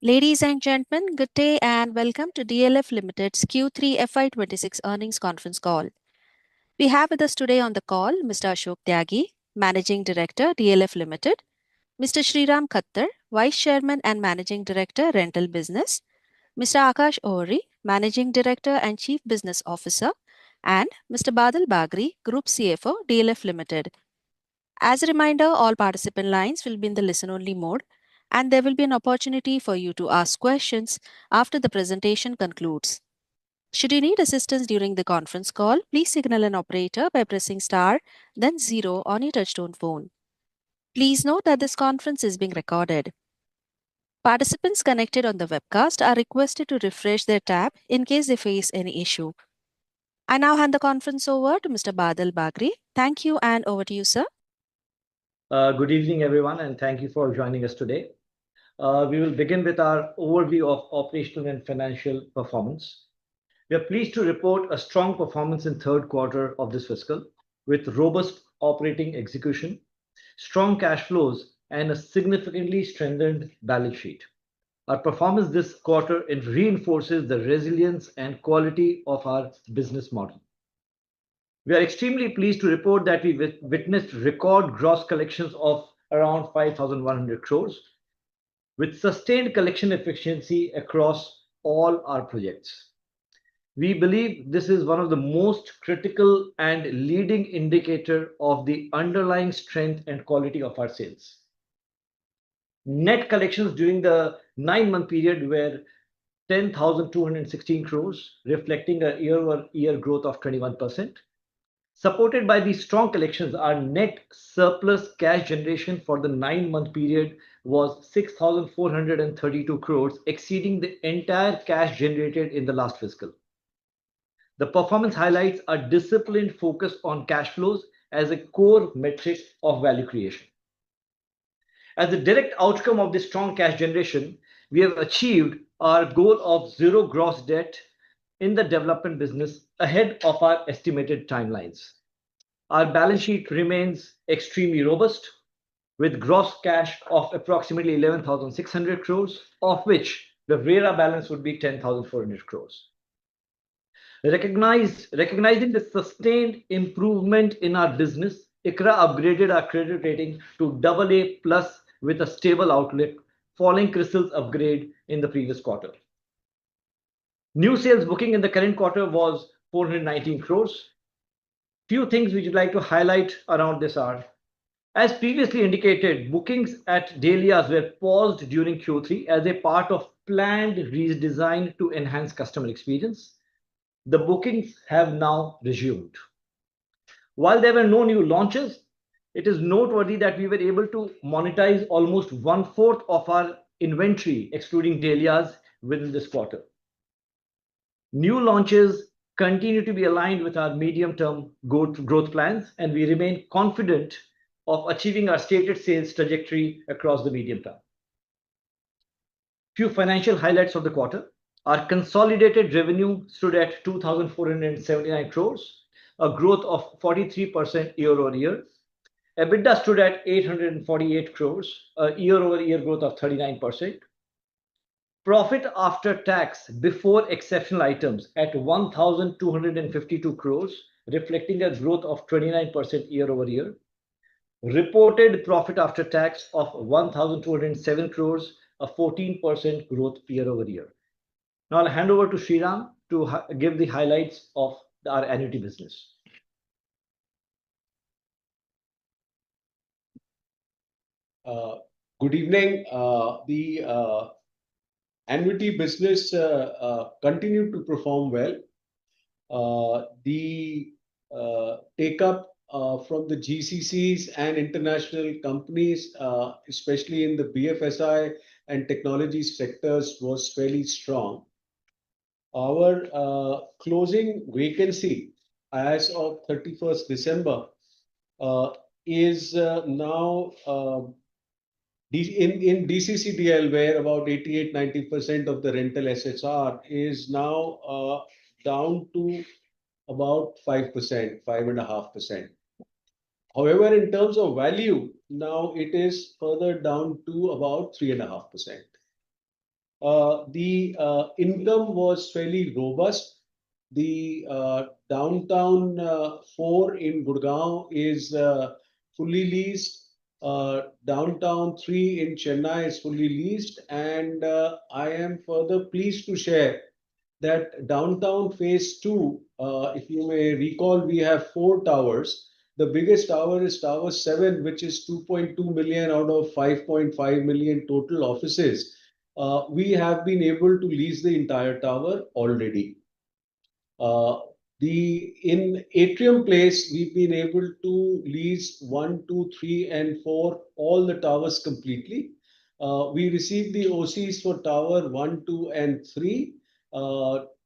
Ladies and gentlemen, good day and welcome to DLF Limited's Q3 FY26 earnings conference call. We have with us today on the call Mr. Ashok Tyagi, Managing Director, DLF Limited, Mr. Sriram Khattar, Vice Chairman and Managing Director, Rental Business, Mr. Akash Ohri, Managing Director and Chief Business Officer, and Mr. Badal Bagri, Group CFO, DLF Limited. As a reminder, all participant lines will be in the listen-only mode, and there will be an opportunity for you to ask questions after the presentation concludes. Should you need assistance during the conference call, please signal an operator by pressing star, then zero on your touchtone phone. Please note that this conference is being recorded. Participants connected on the webcast are requested to refresh their tab in case they face any issue. I now hand the conference over to Mr. Badal Bagri. Thank you, and over to you, sir. Good evening, everyone, and thank you for joining us today. We will begin with our overview of operational and financial performance. We are pleased to report a strong performance in third quarter of this fiscal, with robust operating execution, strong cash flows, and a significantly strengthened balance sheet. Our performance this quarter reinforces the resilience and quality of our business model. We are extremely pleased to report that we witnessed record gross collections of around 5,100 crores, with sustained collection efficiency across all our projects. We believe this is one of the most critical and leading indicator of the underlying strength and quality of our sales. Net collections during the 9-month period were 10,216 crores, reflecting a year-over-year growth of 21%. Supported by these strong collections, our net surplus cash generation for the 9-month period was 6,432 crores, exceeding the entire cash generated in the last fiscal. The performance highlights a disciplined focus on cash flows as a core metric of value creation. As a direct outcome of this strong cash generation, we have achieved our goal of zero gross debt in the development business ahead of our estimated timelines. Our balance sheet remains extremely robust, with gross cash of approximately 11,600 crores, of which the RERA balance would be 10,400 crores. Recognizing the sustained improvement in our business, ICRA upgraded our credit rating to AA+ with a stable outlook, following CRISIL's upgrade in the previous quarter. New sales booking in the current quarter was 419 crores. Few things which I'd like to highlight around this are, as previously indicated, bookings at Dahlias were paused during Q3 as a part of planned redesign to enhance customer experience. The bookings have now resumed. While there were no new launches, it is noteworthy that we were able to monetize almost 1/4 of our inventory, excluding Dahlias, within this quarter. New launches continue to be aligned with our medium-term growth plans, and we remain confident of achieving our stated sales trajectory across the medium term. Few financial highlights of the quarter. Our consolidated revenue stood at 2,479 crores, a growth of 43% year-over-year. EBITDA stood at 848 crores, a year-over-year growth of 39%. Profit after tax before exceptional items at 1,252 crores, reflecting a growth of 29% year-over-year. Reported profit after tax of 1,207 crores, a 14% growth year-over-year. Now I'll hand over to Sriram to give the highlights of our annuity business. Good evening. The annuity business continued to perform well. The take-up from the GCCs and international companies, especially in the BFSI and technology sectors, was fairly strong. Our closing vacancy as of 31st December is now in DCCDL, where about 88-90% of the rental SSR is now down to about 5%, 5.5%. However, in terms of value, now it is further down to about 3.5%. The income was fairly robust. The downtown 4 in Gurgaon is fully leased. Downtown 3 in Chennai is fully leased. And I am further pleased to share that downtown phase 2, if you may recall, we have 4 towers. The biggest tower is Tower 7, which is 2.2 million out of 5.5 million total offices. We have been able to lease the entire tower already. In Atrium Place, we've been able to lease 1, 2, 3, and 4, all the towers completely. We received the OCs for Tower 1, 2, and 3.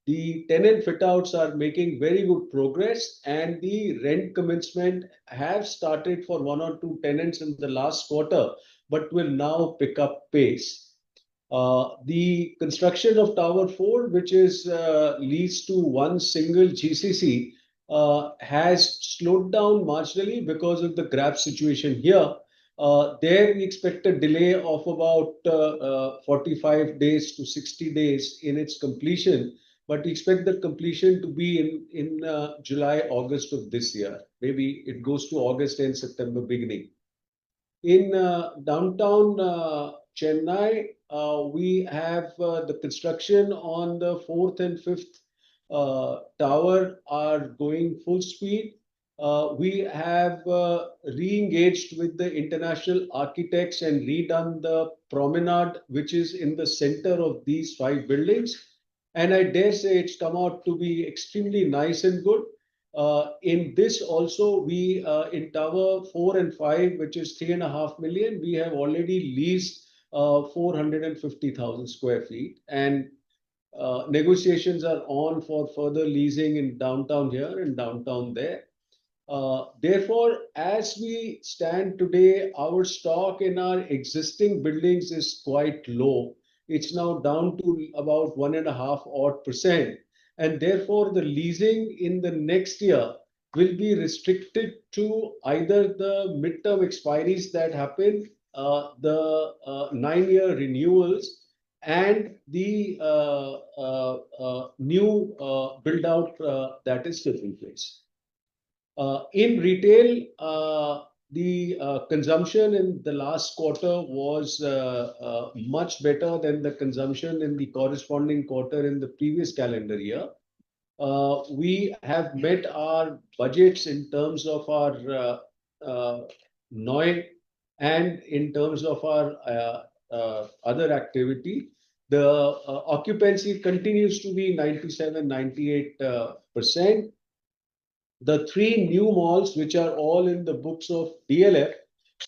The tenant fit outs are making very good progress, and the rent commencement have started for 1 or 2 tenants in the last quarter, but will now pick up pace. The construction of Tower 4, which is leased to one single GCC, has slowed down marginally because of the GRAP situation here. There we expect a delay of about 45 days to 60 days in its completion, but we expect the completion to be in July, August of this year. Maybe it goes to August and September beginning. In downtown Chennai, we have the construction on the 4th and 5th tower are going full speed. We have re-engaged with the international architects and redone the promenade, which is in the center of these 5 buildings. And I dare say it's come out to be extremely nice and good. In this also, we in Tower 4 and 5, which is 3.5 million, we have already leased 450,000 square feet, and negotiations are on for further leasing in downtown here and downtown there. Therefore, as we stand today, our stock in our existing buildings is quite low. It's now down to about 1.5% odd, and therefore the leasing in the next year will be restricted to either the midterm expiries that happen, the 9-year renewals, and the new build out that is taking place. In retail, the consumption in the last quarter was much better than the consumption in the corresponding quarter in the previous calendar year. We have met our budgets in terms of our NOI and in terms of our other activity. The occupancy continues to be 97-98%. The 3 new malls, which are all in the books of DLF,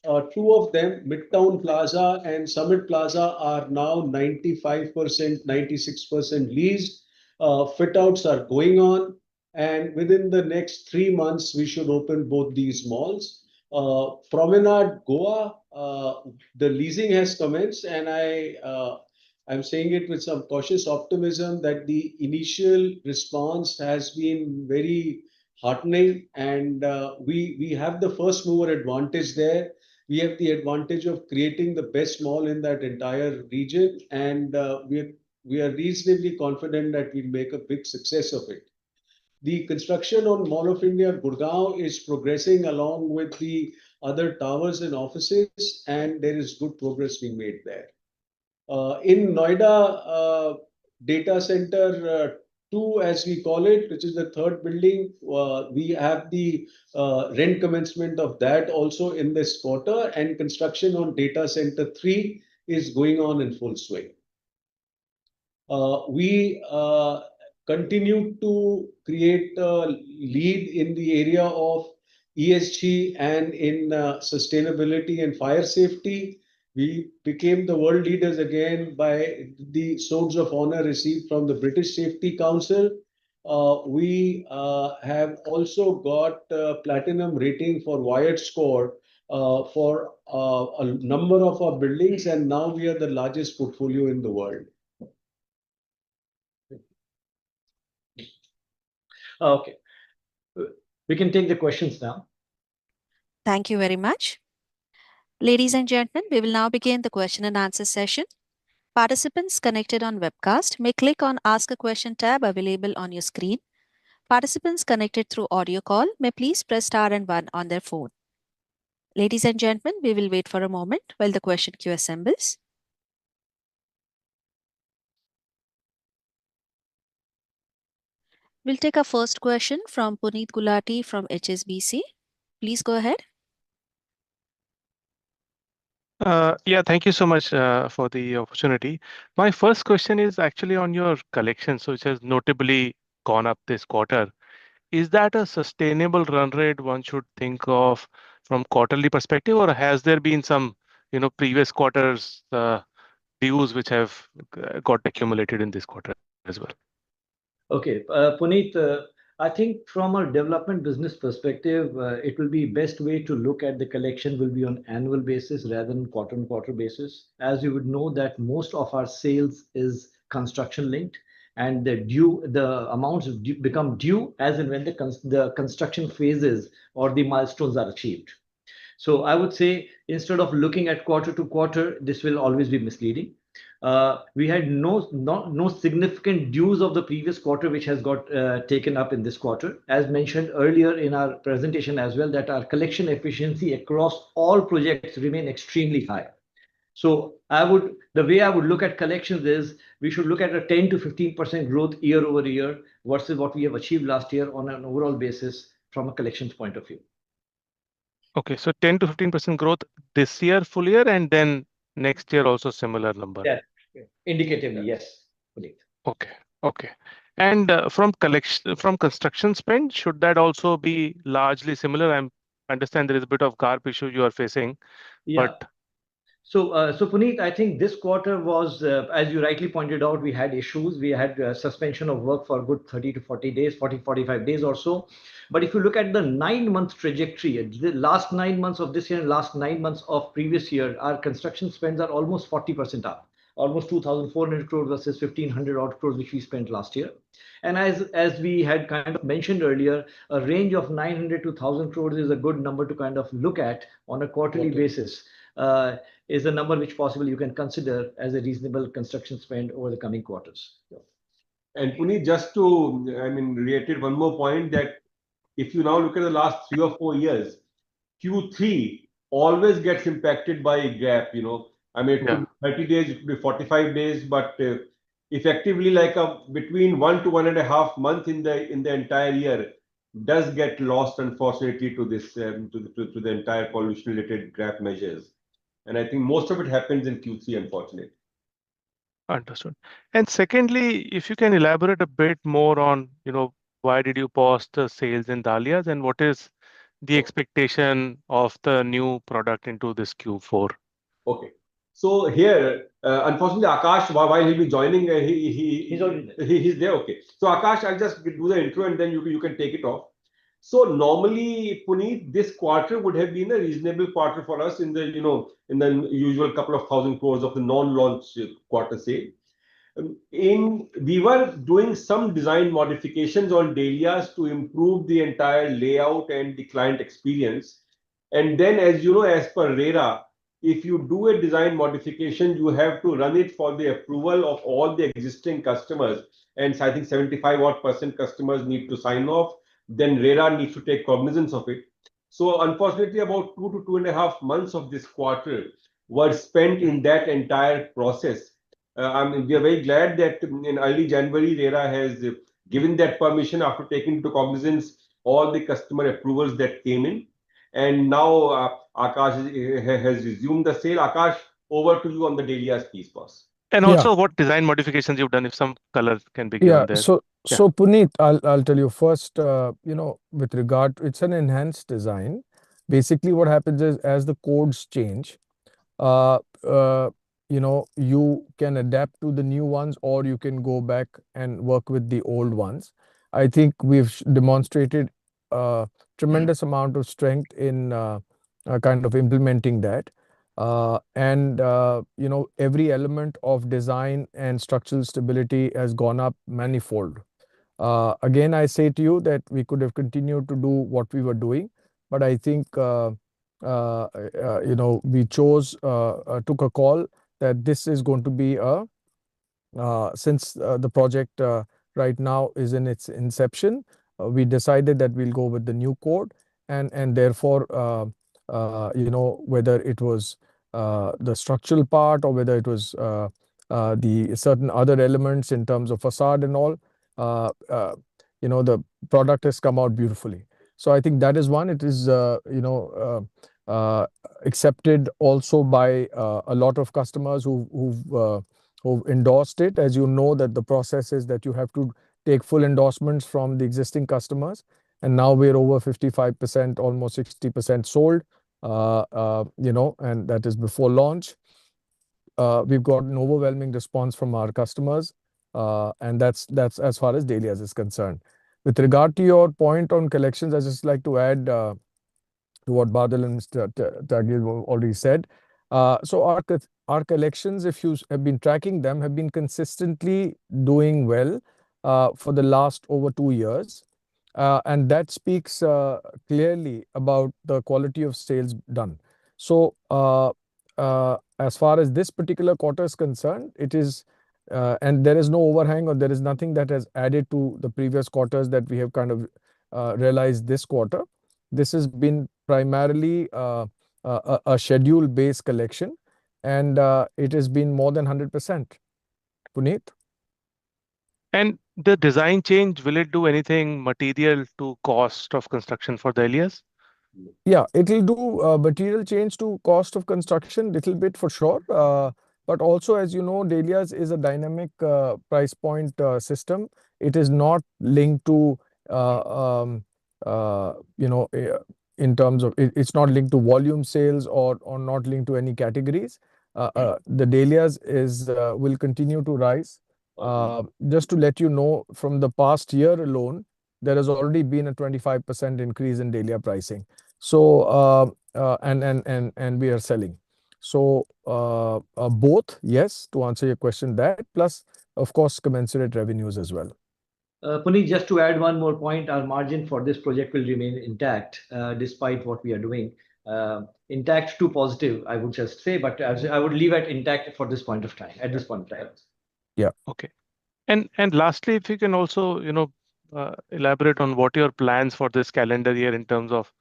2 of them, Midtown Plaza and Summit Plaza, are now 95%, 96% leased. Fit outs are going on, and within the next 3 months, we should open both these malls. Promenade Goa, the leasing has commenced, and I'm saying it with some cautious optimism that the initial response has been very heartening, and we have the first mover advantage there. We have the advantage of creating the best mall in that entire region, and we are reasonably confident that we'll make a big success of it. The construction on Mall of India Gurgaon is progressing along with the other towers and offices, and there is good progress being made there. In Noida, data center 2, as we call it, which is the 3rd building, we have the rent commencement of that also in this quarter, and construction on data center 3 is going on in full swing. We continue to create a lead in the area of ESG and in sustainability and fire safety. We became the world leaders again by the Swords of Honor received from the British Safety Council. We have also got a platinum rating for Wyatt score for a number of our buildings, and now we are the largest portfolio in the world. Okay. We can take the questions now. Thank you very much. Ladies and gentlemen, we will now begin the question and answer session. Participants connected on webcast may click on Ask a Question tab available on your screen. Participants connected through audio call may please press star and 1 on their phone. Ladies and gentlemen, we will wait for a moment while the question queue assembles. We'll take our first question from Puneet Gulati from HSBC. Please go ahead. Yeah, thank you so much for the opportunity. My first question is actually on your collections, which has notably gone up this quarter. Is that a sustainable run rate one should think of from quarterly perspective, or has there been some, previous quarters dues which have got accumulated in this quarter as well? Okay, Puneet, I think from a development business perspective, it will be best way to look at the collection will be on annual basis rather than quarter-on-quarter basis. As you would know that most of our sales is construction linked, and the amounts become due as and when the construction phases or the milestones are achieved. So I would say instead of looking at quarter to quarter, this will always be misleading. We had no significant dues of the previous quarter which has got taken up in this quarter. As mentioned earlier in our presentation as well, that our collection efficiency across all projects remain extremely high. So the way I would look at collections is we should look at a 10 to 15% growth year over year versus what we have achieved last year on an overall basis from a collections point of view. Okay, so 10 to 15% growth this year, full year, and then next year also similar number. Yeah, indicatively, yes. Okay, okay. And from construction spend, should that also be largely similar? I understand there is a bit of GARP issue you are facing, Yeah. but So Puneet, I think this quarter was, as you rightly pointed out, we had issues. We had suspension of work for a good 30 to 40 days, 45 days or so. But if you look at the 9 month trajectory, the last 9 months of this year and last 9 months of previous year, our construction spends are almost 40% up, almost 2,400 crores versus 1,500 odd crores which we spent last year. And as we had kind of mentioned earlier, a range of 900 to 1,000 crores is a good number to kind of look at on a quarterly basis. Is a number which possibly you can consider as a reasonable construction spend over the coming quarters. And Puneet, just to, reiterate one more point that if you now look at the last 3 or 4 years, Q3 always gets impacted by gap, it could be 30 days, it could be 45 days, but effectively like between 1 to 1.5 months in the entire year does get lost, unfortunately, to this to the entire pollution related gap measures. And I think most of it happens in Q3, unfortunately. understood. And secondly, if you can elaborate a bit more on, why did you pause the sales in Dahlias and what is the expectation of the new product into this Q4? Okay. So here, unfortunately, Akash, while he'll be joining, He's already there. He's there. Okay. So Akash, I'll just do the intro and then you can take it off. So normally, Puneet, this quarter would have been a reasonable quarter for us in the usual couple of thousand crores of the non-launch quarter sale. We were doing some design modifications on Dahlias to improve the entire layout and the client experience. And then, as you know, as per RERA, if you do a design modification, you have to run it for the approval of all the existing customers. And I think 75% customers need to sign off. Then RERA needs to take cognizance of it. So unfortunately, about 2 to 2.5 months of this quarter were spent in that entire process. We are very glad that in early January, RERA has given that permission after taking into cognizance all the customer approvals that came in. And now Akash has resumed the sale. Akash, over to you on the Dahlias piece, boss. And also what design modifications you've done, if some color can be given there. So Puneet, I'll tell you first, with regard, it's an enhanced design. Basically what happens is as the codes change, you can adapt to the new ones or you can go back and work with the old ones. I think we've demonstrated a tremendous amount of strength in kind of implementing that. Every element of design and structural stability has gone up manifold. Again, I say to you that we could have continued to do what we were doing, but I think, we took a call that this is going to be since the project right now is in its inception, we decided that we'll go with the new code, and therefore, whether it was the structural part or whether it was the certain other elements in terms of facade and all, uh, uh, the product has come out beautifully. So I think that is one. It is accepted also by a lot of customers who've endorsed it. As you know, that the process is that you have to take full endorsements from the existing customers, and now we're over 55%, almost 60% sold, and that is before launch. We've got an overwhelming response from our customers, and that's as far as Dahlias is concerned. With regard to your point on collections, I just like to add to what Badal and Mr. Tagir already said. So our collections, if you have been tracking them, have been consistently doing well for the last over 2 years. And that speaks clearly about the quality of sales done. So as far as this particular quarter is concerned, it is, and there is no overhang, or there is nothing that has added to the previous quarters that we have kind of realized this quarter. This has been primarily a schedule-based collection, and it has been more than 100%. Puneet? And the design change, will it do anything material to cost of construction for the Dahlias? Yeah, it will do material change to cost of construction, little bit for sure. But also, as you know, Dahlias is a dynamic price point system. It is not linked to, in terms of, it's not linked to volume sales or not linked to any categories. The Dahlias will continue to rise. Just to let you know, from the past year alone, there has already been a 25% increase in Dahlia pricing. So and we are selling. So both, yes, to answer your question, that plus of course commensurate revenues as well. Puneet, just to add one more point, our margin for this project will remain intact despite what we are doing. Intact to positive, I would just say, but I would leave it intact for this point of time, at this point of time. Yeah. Okay. And lastly, if you can also, elaborate on what your plans for this calendar year in terms of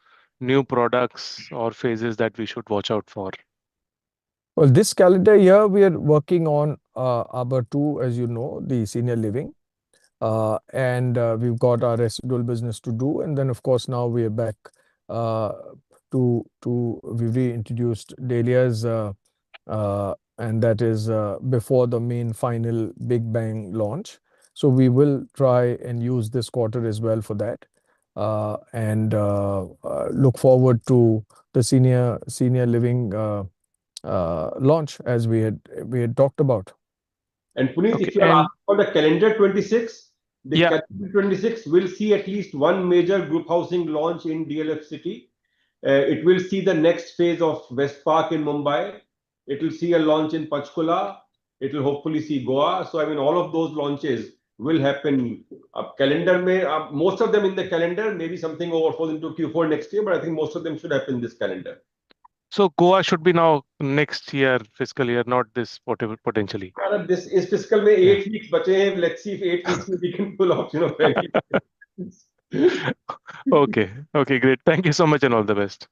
new products or phases that we should watch out for. Well, this calendar year we are working on Arbor 2, as you know, the senior living. And we've got our residual business to do. And then, of course, now we are back we've reintroduced Dahlias, and that is before the main final Big Bang launch. So we will try and use this quarter as well for that, and look forward to the senior living launch as we had talked about. And Puneet, Okay, if you are asking for the calendar 26, the Yeah. calendar 26 will see at least one major group housing launch in DLF City. It will see the next phase of West Park in Mumbai. It will see a launch in Panchkula. It will hopefully see Goa. So I mean, all of those launches will happen. Most of them in the calendar, maybe something overflows into Q4 next year, but I think most of them should happen this calendar. So Goa should be now next year, fiscal year, not this whatever potentially. This is fiscal में 8 weeks बचे हैं. Let's see if 8 weeks we can pull off, very. Okay. Okay, great. Thank you so much and all the best.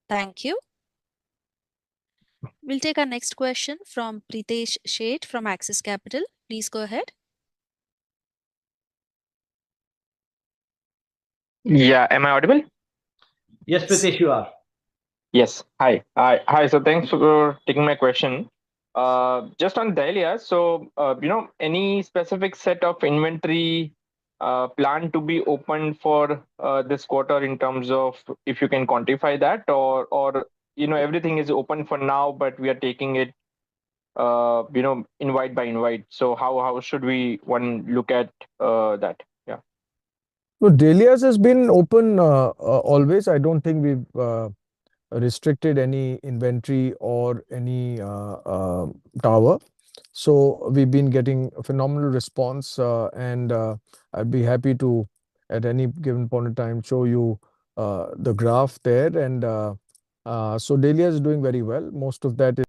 Thank you. We'll take our next question from Pritesh Sheth from Axis Capital. Please go ahead. Yeah, am I audible? Yes, Pritesh, you are. Yes. Hi. Hi. So thanks for taking my question. Just on Dahlia, so any specific set of inventory plan to be open for this quarter in terms of if you can quantify that, or everything is open for now, but we are taking it invite by invite. So how should one look at that? Yeah. So Dahlias has been open always. I don't think we've restricted any inventory or any tower. So we've been getting a phenomenal response, and I'd be happy to, at any given point in time, show you the graph there. And so Dahlias is doing very well. Most of that is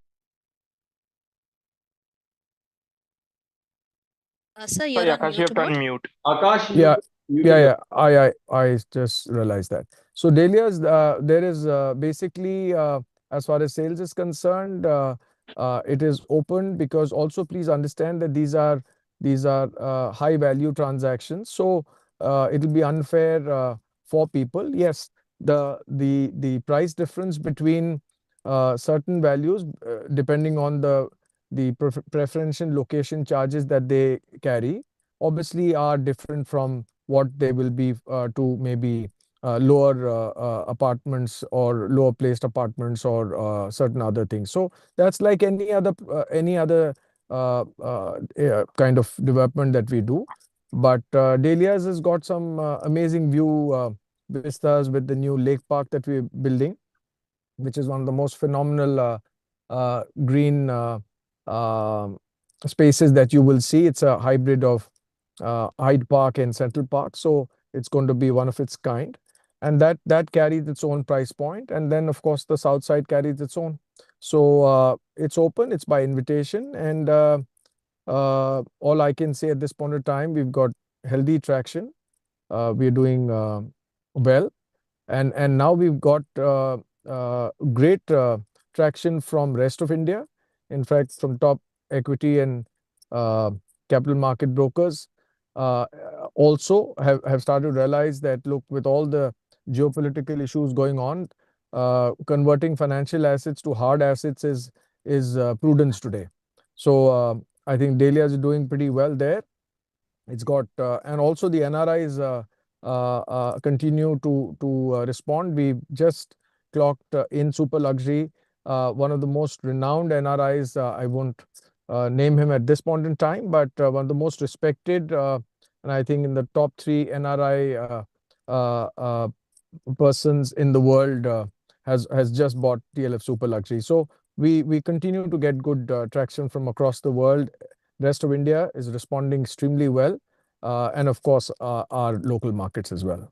Sir, you're Sorry, on Akash, you mute have to mode. unmute. Akash, Yeah, muted. I just realized that. So Dahlias, there is basically, as far as sales is concerned, it is open, because also please understand that these are high value transactions. So it will be unfair for people. Yes, the price difference between certain values, depending on the preferential location charges that they carry, obviously are different from what they will be to maybe lower apartments or lower placed apartments or certain other things. So that's like any other kind of development that we do. But Dahlias has got some amazing view vistas with the new lake park that we're building, which is one of the most phenomenal green um spaces that you will see. It's a hybrid of Hyde Park and Central Park, so it's going to be one of its kind, and that carries its own price point. And then, of course, the south side carries its own. So it's open, it's by invitation, and all I can say at this point of time, we've got healthy traction. We're doing well, and now we've got great traction from rest of India. In fact, from top equity and uh, capital market brokers uh, also have started to realize that, look, with all the geopolitical issues going on, converting financial assets to hard assets is prudence today. So I think Dahlias is doing pretty well there. It's got and also the NRIs continue to respond. We just clocked in super luxury one of the most renowned NRIs. I won't name him at this point in time, but one of the most respected, and I think in the top three NRI persons in the world, has just bought DLF super luxury. So we continue to get good traction from across the world. Rest of India is responding extremely well, and of course, our local markets as well.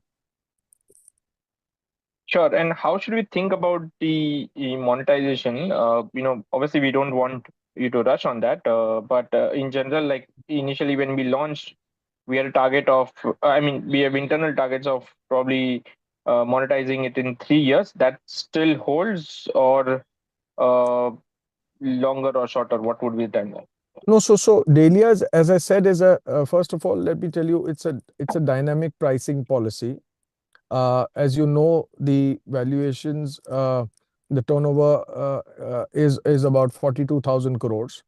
Sure. And how should we think about the monetization? Obviously, we don't want you to rush on that, but in general, like initially when we launched, we had a target of, we have internal targets of probably monetizing it in 3 years. That still holds, or longer or shorter? What would be the timeline? No, so Dahlias, as I said, is a first of all, let me tell you, it's a dynamic pricing policy. As you know, the valuations, the turnover is about 42,000 crores.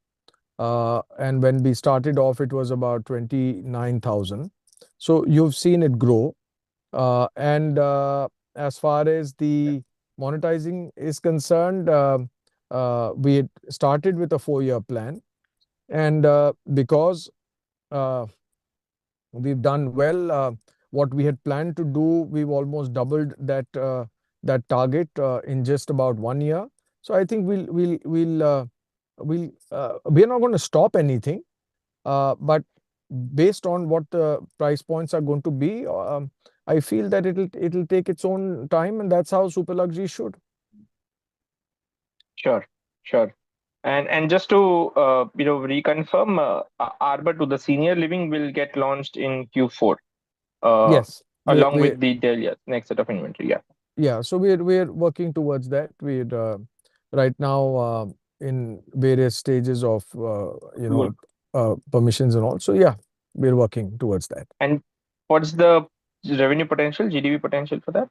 And when we started off, it was about 29,000. So you've seen it grow. And as far as the monetizing is concerned, we had started with a 4-year plan. And because we've done well, what we had planned to do, we've almost doubled that target in just about 1 year. So I think we're not going to stop anything, but based on what the price points are going to be, I feel that it'll take its own time, and that's how super luxury should. Sure, sure. And just to reconfirm, Arbor to the senior living will get launched in Q4, Yes, along with the Dahlias next set of inventory. Yeah. Yeah, so we're working towards that. We're right now in various stages of permissions and all. So yeah, we're working towards that. And what's the revenue potential, GDP potential for that?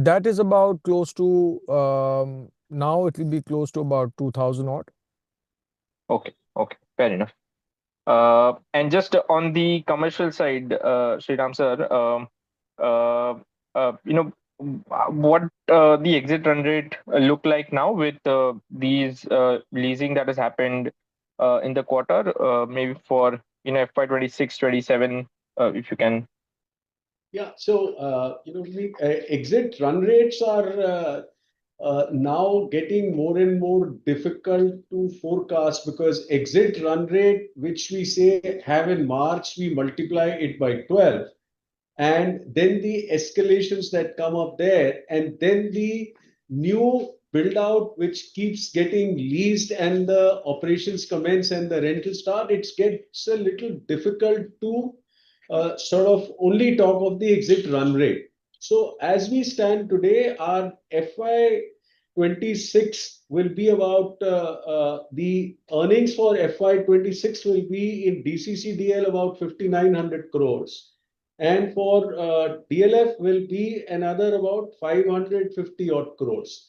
That is about close to now it will be close to about 2,000 odd. Okay, fair enough. And just on the commercial side, Sriram sir, what the exit run rate look like now with these leasing that has happened in the quarter, maybe for FY26, 27, if you can. Yeah, so the exit run rates are now getting more and more difficult to forecast, because exit run rate, which we say have in March, we multiply it by 12. And then the escalations that come up there, and then the new build out which keeps getting leased and the operations commence and the rental start, it gets a little difficult to sort of only talk of the exit run rate. So as we stand today, our FY26 will be about the earnings for FY26 will be in DCCDL about 5,900 crores. And for DLF will be another about 550 odd crores.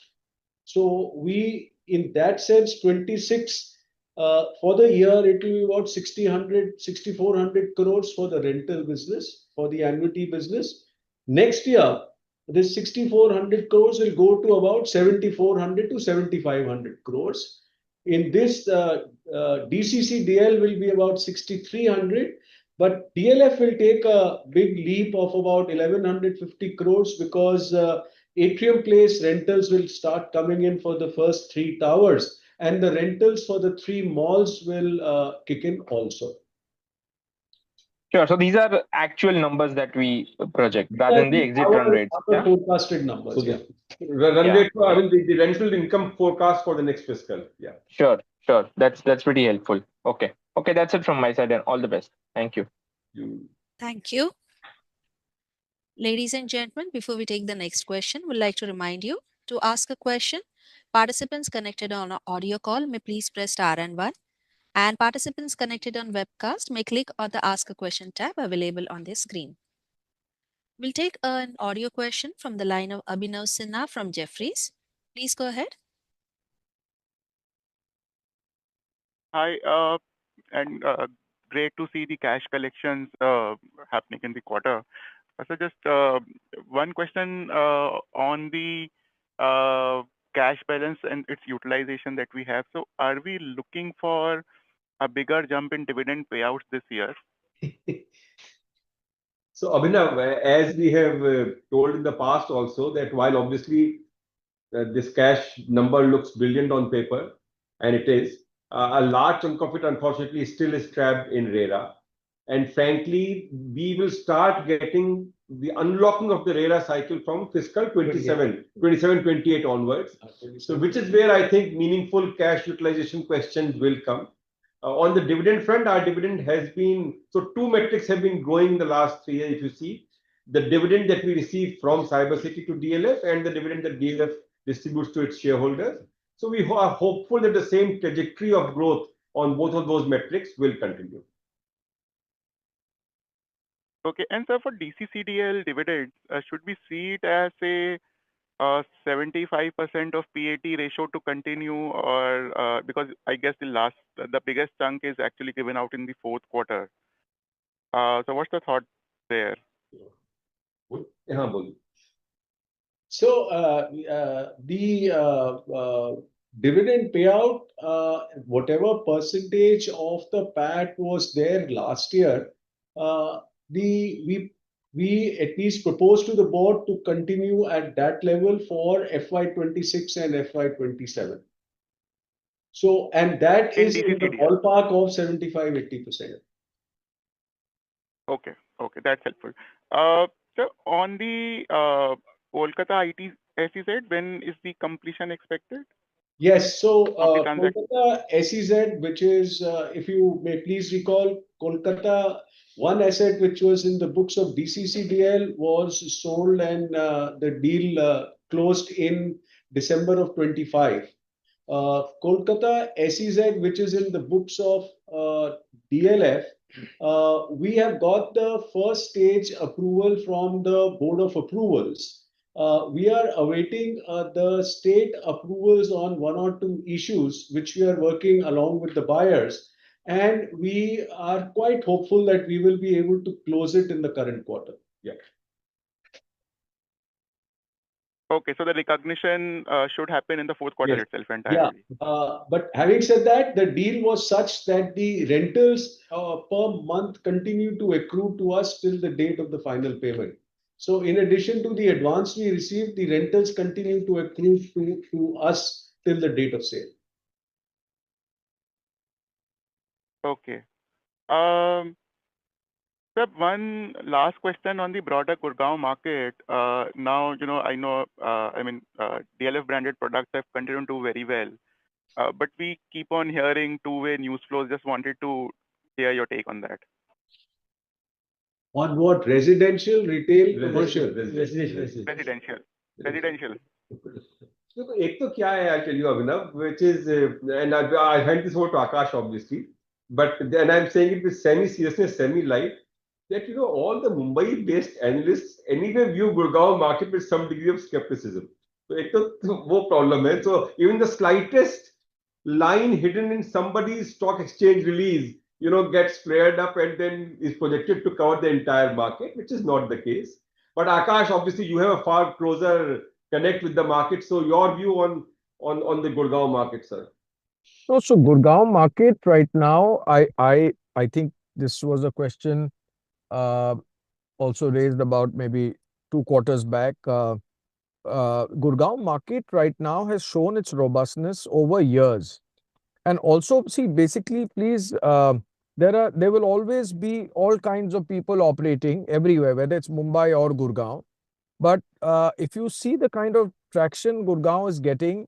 So we, in that sense, 26 for the year, it will be about 6,400 crores for the rental business, for the annuity business. Next year, this 6,400 crores will go to about 7,400 to 7,500 crores. In this, DCCDL will be about 6,300, but DLF will take a big leap of about 1,150 crores because Atrium Place rentals will start coming in for the first 3 towers, and the rentals for the 3 malls will kick in also. Sure. So these are actual numbers that we project rather than the exit run rates. Our forecasted numbers. So Yeah. run rate, I mean, the rental income forecast for the next fiscal. Yeah. Sure. That's pretty helpful. Okay. That's it from my side, and all the best. Thank you. Thank you. Ladies and gentlemen, before we take the next question, we'd like to remind you to ask a question. Participants connected on an audio call may please press star and 1. And participants connected on webcast may click on the Ask a Question tab available on their screen. We'll take an audio question from the line of Abhinav Sinha from Jefferies. Please go ahead. Hi, and great to see the cash collections happening in the quarter. So just one question on the cash balance and its utilization that we have. So are we looking for a bigger jump in dividend payouts this year? So Abhinav, as we have told in the past also, that while obviously this cash number looks brilliant on paper, and it is, a large chunk of it unfortunately still is trapped in RERA. And frankly, we will start getting the unlocking of the RERA cycle from fiscal 27, 28 onwards. So which is where I think meaningful cash utilization questions will come. On the dividend front, our dividend has been, so two metrics have been growing in the last 3 years, if you see. The dividend that we receive from Cybercity to DLF and the dividend that DLF distributes to its shareholders. So we are hopeful that the same trajectory of growth on both of those metrics will continue. Okay, and so for DCCDL dividends, should we see it as a 75% of PAT ratio to continue, or because I guess the biggest chunk is actually given out in the fourth quarter. So what's the thought there? So the dividend payout, whatever percentage of the PAT was there last year, we at least propose to the board to continue at that level for FY26 and FY27. So, and that is in the ballpark of 75-80%. Okay, that's helpful. So on the Kolkata IT SEZ, when is the completion expected? Yes, so Kolkata SEZ, which is, if you may please recall, Kolkata, one asset which was in the books of DCCDL was sold and the deal closed in December of 25. Kolkata SEZ, which is in the books of DLF, we have got the first stage approval from the Board of Approvals. We are awaiting the state approvals on 1 or 2 issues, which we are working along with the buyers. And we are quite hopeful that we will be able to close it in the current quarter. Yeah. Okay, so the recognition should happen in the fourth quarter itself entirely. Yeah, but having said that, the deal was such that the rentals per month continue to accrue to us till the date of the final payment. So in addition to the advance we received, the rentals continue to accrue to us till the date of sale. Okay. Sir, one last question on the broader Gurgaon market. Now, I know, DLF branded products have continued to do very well. But we keep on hearing two-way news flows. Just wanted to hear your take on that. On what? Residential, retail, commercial? Residential. देखो एक तो क्या है, I'll tell you, Abhinav, which is and I hand this over to Akash obviously, but then I'm saying it with semi seriousness, semi light, that all the Mumbai based analysts anyway view Gurgaon market with some degree of skepticism. So एक तो वो problem है. So even the slightest line hidden in somebody's stock exchange release gets flared up and then is projected to cover the entire market, which is not the case. But Akash, obviously you have a far closer connect with the market. So your view on the Gurgaon market, sir? So Gurgaon market right now, I think this was a question also raised about maybe 2 quarters back. Gurgaon market right now has shown its robustness over years. And also, see, basically, please, there will always be all kinds of people operating everywhere, whether it's Mumbai or Gurgaon. But if you see the kind of traction Gurgaon is getting,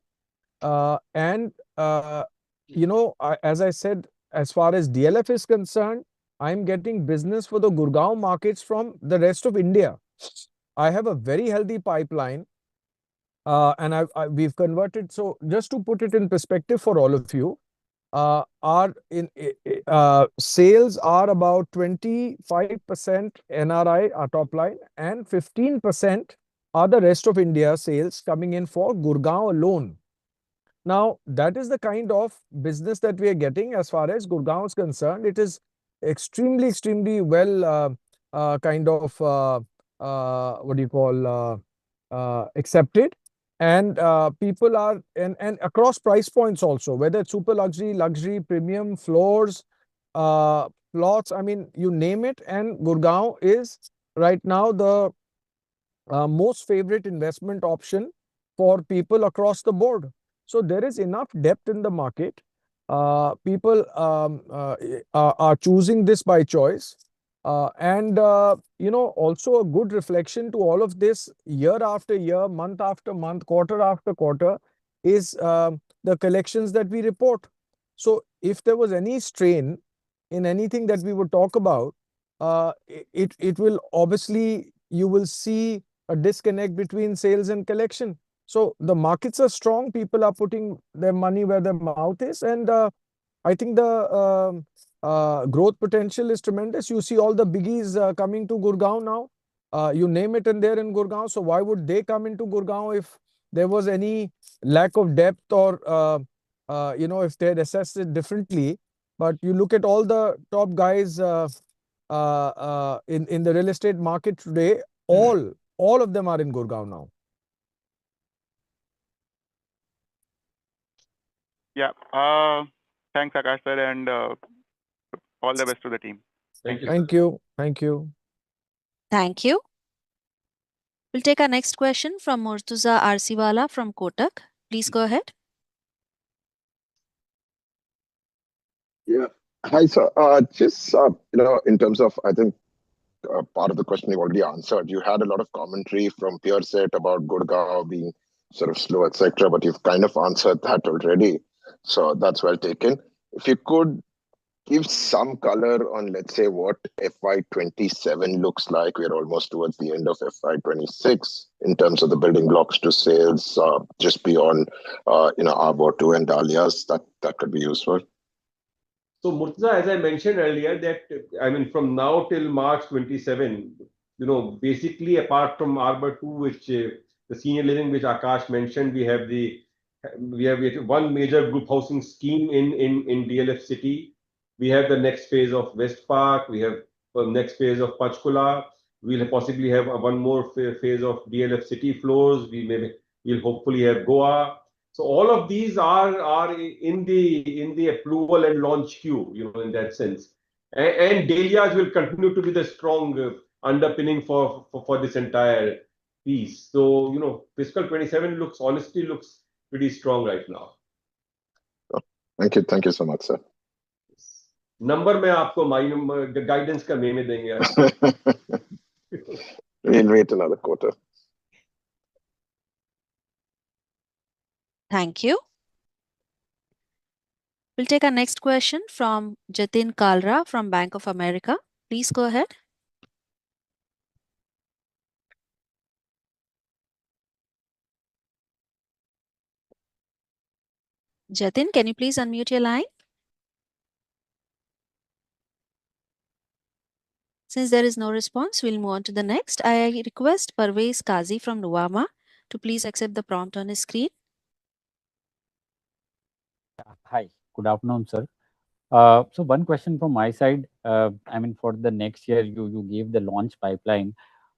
and as I said, as far as DLF is concerned, I'm getting business for the Gurgaon markets from the rest of India. I have a very healthy pipeline, and we've converted. So just to put it in perspective for all of you, our sales are about 25% NRI, our top line, and 15% are the rest of India sales coming in for Gurgaon alone. Now, that is the kind of business that we are getting as far as Gurgaon is concerned. It is extremely, extremely well accepted. And people are, and across price points also, whether it's super luxury, premium, floors, plots, I mean, you name it. And Gurgaon is right now the most favorite investment option for people across the board. So there is enough depth in the market. People are choosing this by choice. And also a good reflection to all of this year after year, month after month, quarter after quarter is the collections that we report. So if there was any strain in anything that we would talk about, it will obviously, you will see a disconnect between sales and collection. So the markets are strong. People are putting their money where their mouth is. And I think the growth potential is tremendous. You see all the biggies coming to Gurgaon now. You name it and they're in Gurgaon. So why would they come into Gurgaon if there was any lack of depth or, if they had assessed it differently? But you look at all the top guys in the real estate market today, all of them are in Gurgaon now. Yeah. Thanks, Akash sir, and all the best to the team. Thank you. Thank you. Thank you. Thank you. We'll take our next question from Murtuza Arsiwala from Kotak. Please go ahead. Yeah. Hi, sir. Just, in terms of, I think, part of the question you've already answered. You had a lot of commentary from peer set about Gurgaon being sort of slow, etc. But you've kind of answered that already. So that's well taken. If you could give some color on, let's say, what FY27 looks like. We're almost towards the end of FY26 in terms of the building blocks to sales, just beyond, Arbor 2 and Dahlias. That could be useful. So Murtuza, as I mentioned earlier, that from now till March 27, basically apart from Arbor 2, which the senior living, which Akash mentioned, we have one major group housing scheme in DLF City. We have the next phase of West Park. We have the next phase of Panchkula. We'll possibly have one more phase of DLF City floors. We'll hopefully have Goa. So all of these are in the approval and launch queue, in that sense. And Dahlias will continue to be the strong underpinning for this entire piece. So fiscal 27 honestly looks pretty strong right now. Thank you so much, sir. Number में आपको guidance का में देंगे आज. We'll wait another quarter. Thank you. We'll take our next question from Jatin Kalra from Bank of America. Please go ahead. Jatin, can you please unmute your line? Since there is no response, we'll move on to the next. I request Parvez Kazi from Nuvama to please accept the prompt on his screen. Hi, good afternoon, sir. So one question from my side. I mean, for the next year, you gave the launch pipeline.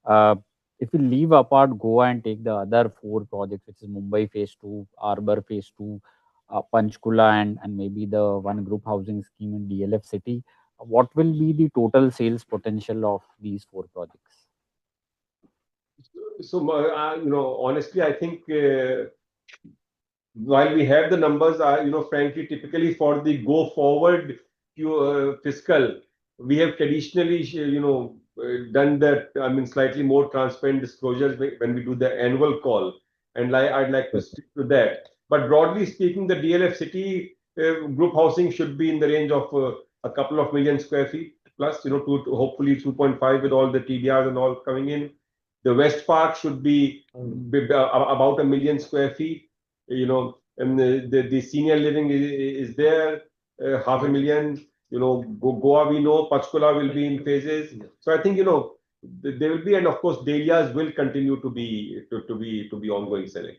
If we leave apart Goa and take the other 4 projects, which is Mumbai Phase 2, Arbor Phase 2, Panchkula, and maybe the one group housing scheme in DLF City, what will be the total sales potential of these 4 projects? So, honestly, I think while we have the numbers, frankly, typically for the go forward fiscal, we have traditionally, done that. I mean, slightly more transparent disclosures when we do the annual call, and I'd like to stick to that. But broadly speaking, the DLF City group housing should be in the range of a couple of million square feet plus, to hopefully 2.5 with all the TDRs and all coming in. The West Park should be about 1 million square feet. And the senior living is there, 500,000. Goa, we know, Panchkula will be in phases. So I think, there will be, and of course, Dahlias will continue to be ongoing selling.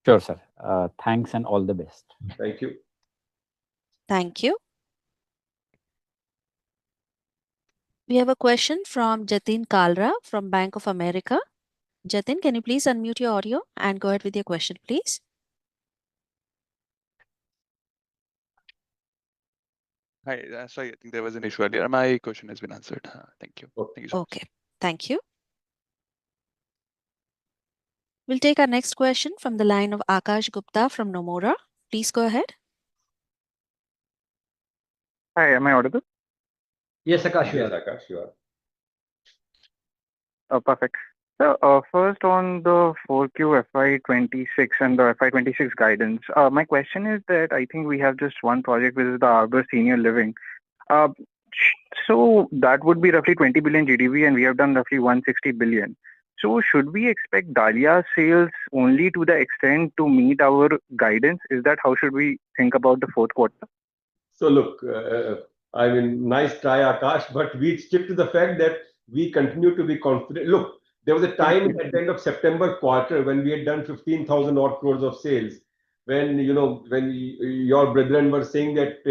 Sure, sir. Thanks and all the best. Thank you. Thank you. We have a question from Jatin Kalra from Bank of America. Jatin, can you please unmute your audio and go ahead with your question, please? Hi, sorry, I think there was an issue earlier. My question has been answered. Thank you. Thank you so much. Okay, thank you. We'll take our next question from the line of Akash Gupta from Nomura. Please go ahead. Hi, am I audible? Yes, Akash, you Yes, are. Akash, you are. Perfect. So, first on the 4Q FY26 and the FY26 guidance, my question is that I think we have just one project, which is the Arbor Senior Living. So that would be roughly 20 billion GDV, and we have done roughly 160 billion. So should we expect Dahlia sales only to the extent to meet our guidance? Is that how should we think about the fourth quarter? So look, I mean, nice try, Akash, but we stick to the fact that we continue to be confident. Look, there was a time at the end of September quarter when we had done 15,000 odd crores of sales, when your brethren were saying that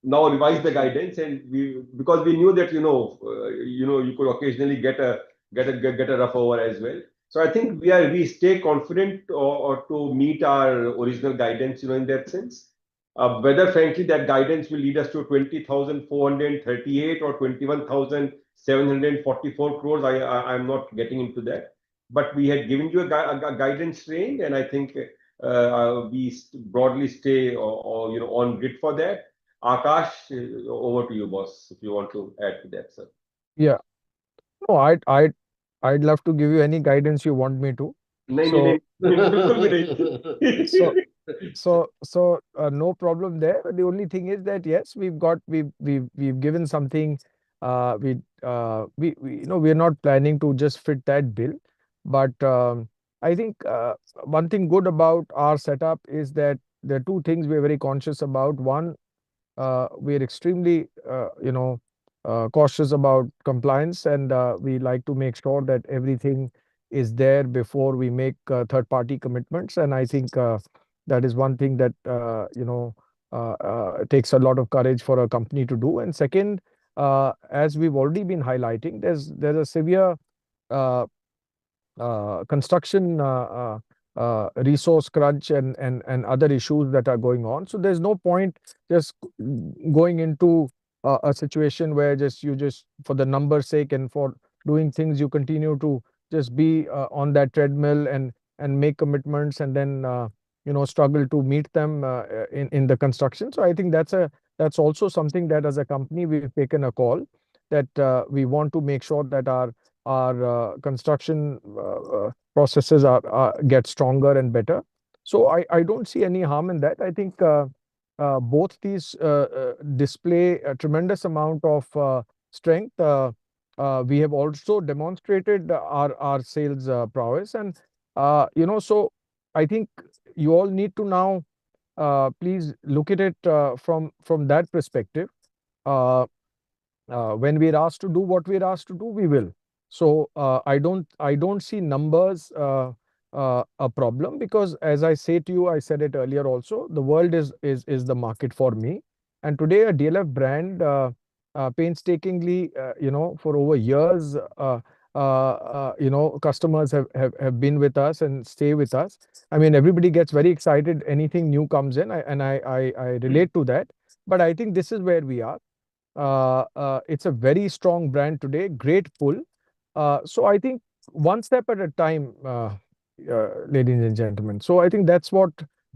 now revise the guidance, and because we knew that you could occasionally get a rough over as well. So I think we stay confident or to meet our original guidance, in that sense. Whether, frankly, that guidance will lead us to 20,438 or 21,744 crores, I'm not getting into that. But we had given you a guidance range, and I think we broadly stay on grid for that. Akash, over to you, boss, if you want to add to that, sir. Yeah. No, I'd love to give you any guidance you want me to. No, So no problem there. The only thing is that yes, we've given something. We're not planning to just fit that bill, but I think one thing good about our setup is that there are 2 things we're very conscious about. One, we're extremely cautious about compliance, and we like to make sure that everything is there before we make third-party commitments. And I think that is one thing that takes a lot of courage for a company to do. And second, as we've already been highlighting, there's a severe construction resource crunch and other issues that are going on. So there's no point just going into a situation where you just for the number's sake and for doing things, you continue to just be on that treadmill and make commitments and then struggle to meet them in the construction. So I think that's a that's also something that as a company we've taken a call that we want to make sure that our construction processes get stronger and better. So I don't see any harm in that. I think both these display a tremendous amount of strength. We have also demonstrated our sales prowess, and so I think you all need to now please look at it from that perspective. When we're asked to do what we're asked to do, we will. So I don't see numbers a problem, because as I say to you, I said it earlier also, the world is the market for me. And today a DLF brand painstakingly, for over years, customers have been with us and stay with us. I mean, everybody gets very excited anything new comes in, and I relate to that. But I think this is where we are. It's a very strong brand today, great pull. So I think one step at a time, ladies and gentlemen. So I think that's what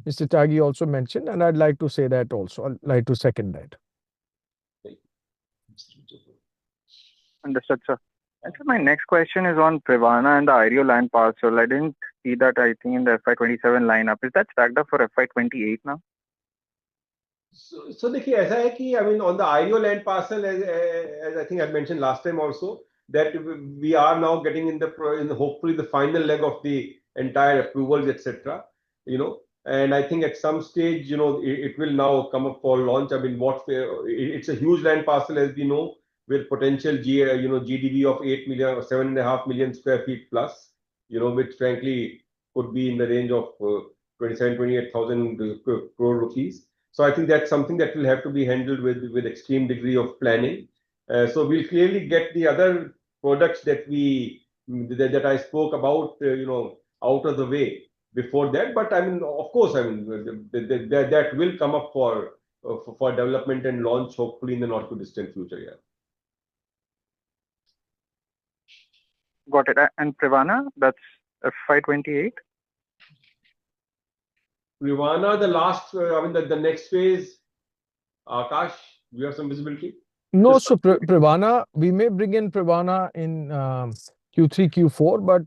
Mr. Tyagi also mentioned, and I'd like to say that also. I'd like to second that. Understood, sir. And so my next question is on Privana and the IREO land parcel. I didn't see that, I think, in the FY27 lineup. Is that stacked up for FY28 now? So देखिए ऐसा है कि I mean on the IREO land parcel, as I think I mentioned last time also, that we are now getting in hopefully the final leg of the entire approvals, etc. And I think at some stage, it will now come up for launch. I mean, it's a huge land parcel, as we know, with potential GDV of 8 million or 7.5 million square feet plus, which frankly could be in the range of 28,000 crore rupees. So I think that's something that will have to be handled with extreme degree of planning. So we'll clearly get the other products that I spoke about, out of the way before that. But I mean, of course, I mean that will come up for development and launch hopefully in the not too distant future. Yeah. Got it. And Privana, that's FY28. Privana, the last, I mean, the next phase, Akash, we have some visibility? No, so Privana, we may bring in Privana in Q3, Q4, but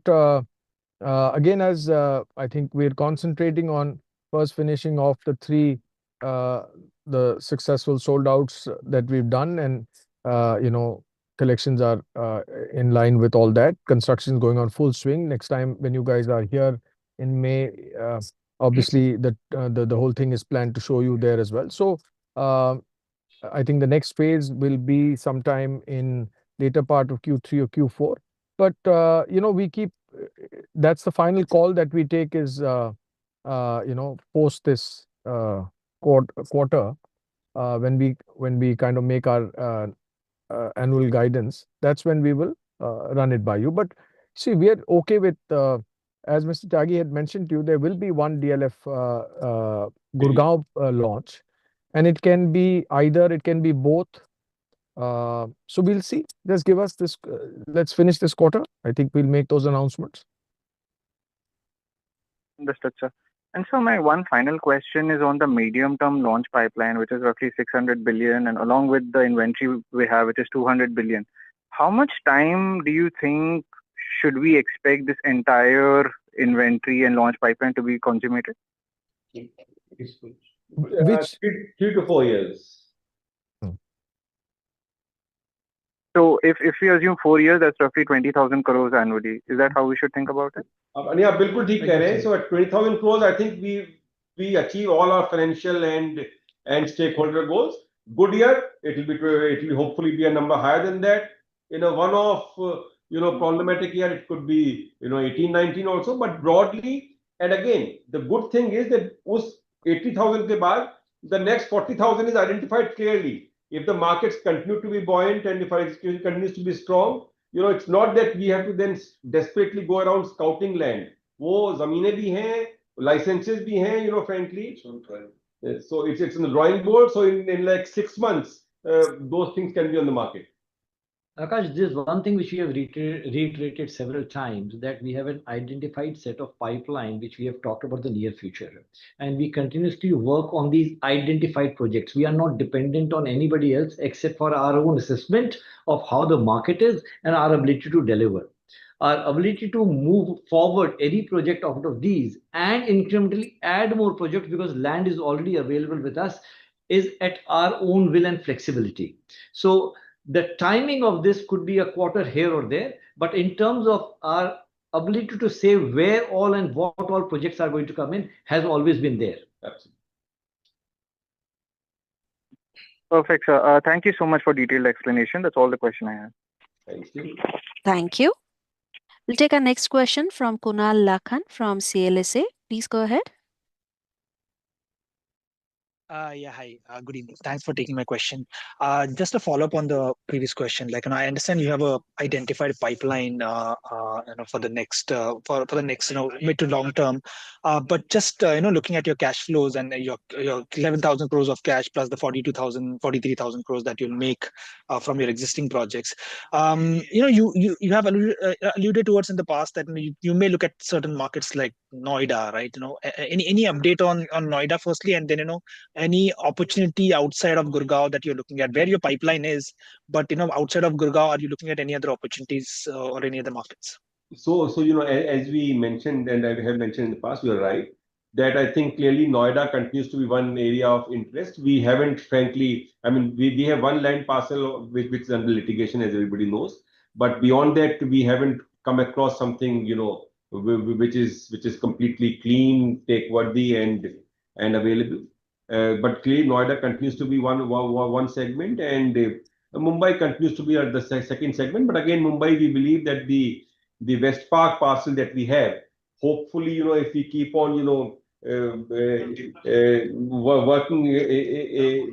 again, as I think we're concentrating on first finishing off the three the successful sold outs that we've done, and collections are in line with all that. Construction is going on full swing. Next time when you guys are here in May, obviously the whole thing is planned to show you there as well. So I think the next phase will be sometime in later part of Q3 or Q4. But we keep that's the final call that we take is post this quarter when we kind of make our annual guidance. That's when we will run it by you. But see, we are okay with as Mr. Tyagi had mentioned to you, there will be one DLF Gurgaon launch, and it can be either, it can be both. So we'll see. Just give us this. Let's finish this quarter. I think we'll make those announcements. Understood, sir. And so my one final question is on the medium-term launch pipeline, which is roughly 600 billion, and along with the inventory we have, which is 200 billion. How much time do you think should we expect this entire inventory and launch pipeline to be consummated? Which 3 to 4 years. So if we assume 4 years, that's roughly 20,000 crores annually. Is that how we should think about it? Yeah, बिल्कुल ठीक कह रहे हैं. So at 20,000 crores, I think we achieve all our financial and stakeholder goals. Good year, it will hopefully be a number higher than that. One of problematic year, it could be 18, 19 also. But broadly, and again, the good thing is that us 80,000 के बाद, the next 40,000 is identified clearly. If the markets continue to be buoyant and if our execution continues to be strong, it's not that we have to then desperately go around scouting land. वो ज़मीनें भी हैं, licenses भी हैं, frankly. So it's in the drawing board. So in like 6 months, those things can be on the market. Akash, there's one thing which we have reiterated several times, that we have an identified set of pipeline which we have talked about the near future. And we continuously work on these identified projects. We are not dependent on anybody else except for our own assessment of how the market is and our ability to deliver. Our ability to move forward any project out of these and incrementally add more projects because land is already available with us is at our own will and flexibility. So the timing of this could be a quarter here or there, but in terms of our ability to say where all and what all projects are going to come in has always been there. Absolutely. Perfect, sir. Thank you so much for detailed explanation. That's all the question I have. Thank you. Thank you. We'll take our next question from Kunal Lakhan from CLSA. Please go ahead. Yeah, hi. Good evening. Thanks for taking my question. Just a follow-up on the previous question. Like, I understand you have a identified pipeline, for the next, for the next, mid to long term. But just, looking at your cash flows and your 11,000 crores of cash plus the 43,000 crores that you'll make from your existing projects. You have alluded towards in the past that you may look at certain markets like Noida, right? Any update on Noida firstly, and then any opportunity outside of Gurgaon that you're looking at, where your pipeline is, but outside of Gurgaon, are you looking at any other opportunities or any other markets? So as we mentioned, and I have mentioned in the past, you are right, that I think clearly Noida continues to be one area of interest. We haven't, frankly, I mean, we have one land parcel which is under litigation, as everybody knows. But beyond that, we haven't come across something, which is completely clean, take worthy, and available. But clearly, Noida continues to be one segment, and Mumbai continues to be the second segment. But again, Mumbai, we believe that the West Park parcel that we have, hopefully, if we keep on,